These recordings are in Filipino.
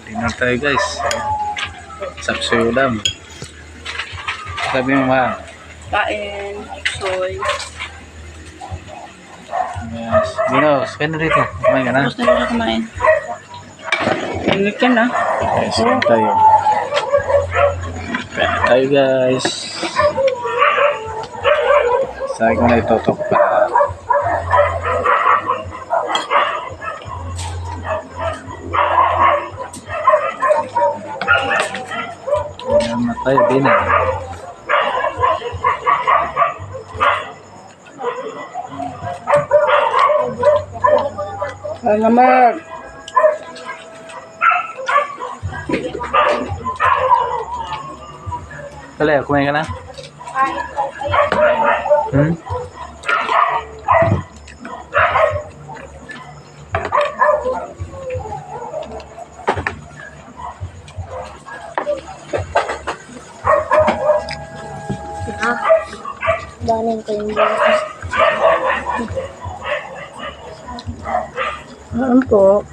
Dinner tayo guys. Sapsuyulam. Sabi mo ma. Kain, soy. Yes. Dinos, kaya na dito. Kumain ka na? Tapos na rin kumain. Ingat ka na. Yes, kaya tayo. Kaya na tayo guys. Sabi ko na itutok pa. Kaya na tayo din eh. Ano naman? Kaya, kumain ka na? Hmm? Danin ko yung bukas. Ano po?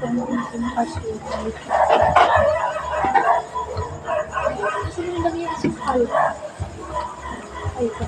Kasi nilagay yung asukal. Ay, ito.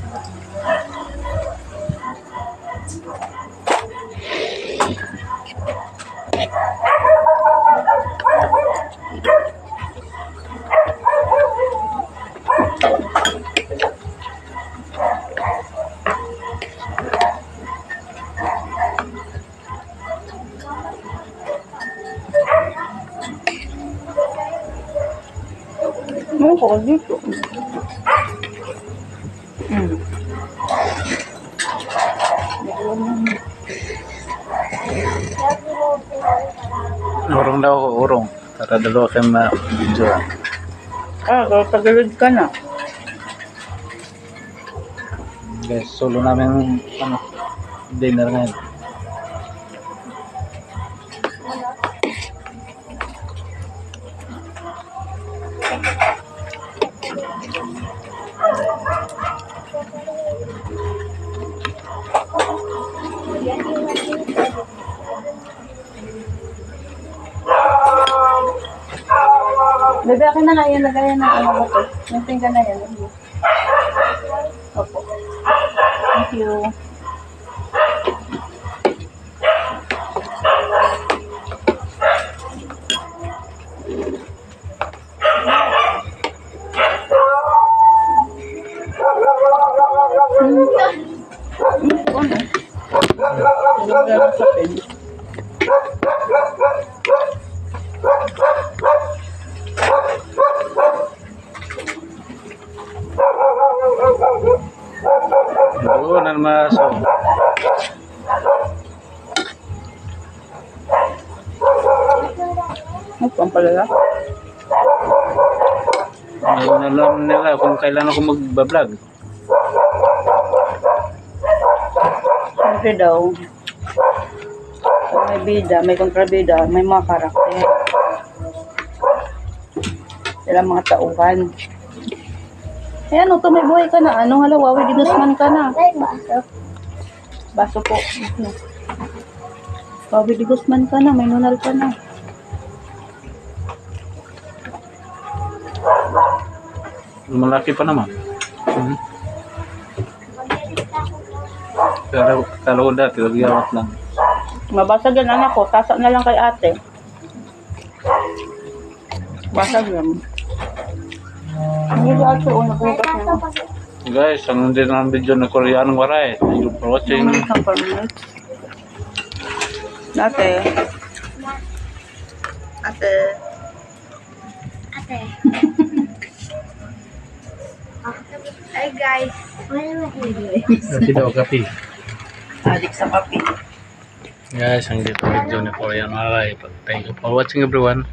Ano ko dito? Urong daw ako, urong. Para dalawa kayo ma-video. So tagalig ka na. Guys, solo namin dinner ngayon. Bebe, akin na nga yan. Lagayan ng ano ba ito? Yung tingga na yan. Opo. Thank you. Oo, nalmaso. Ano po ang palala? Alam nila kung kailan ako magbablog. Siyempre daw, may bida, may kontrabida, may mga karakter. Sila mga tauhan. Eh ano to, may buhay ka na. Anong halawawi, di Guzman ka na. Ay, baso. Baso po. Ano? Wawi di Guzman ka na, may nunal ka na. Malaki pa naman. Pero kala ko dati, nagyawat lang. Mabasag yan anak ko, tasa na lang kay ate. Basag yan. Hindi ba ate, nagbukas na. Guys, ang din ang video na Koreanong Waray. Thank you for watching. Ate. Ate. Ate. Hi guys. Wala naman Kasi daw kapi. Adik sa papi. Guys, ang dito video ni Koreanong Waray. Thank you for watching everyone.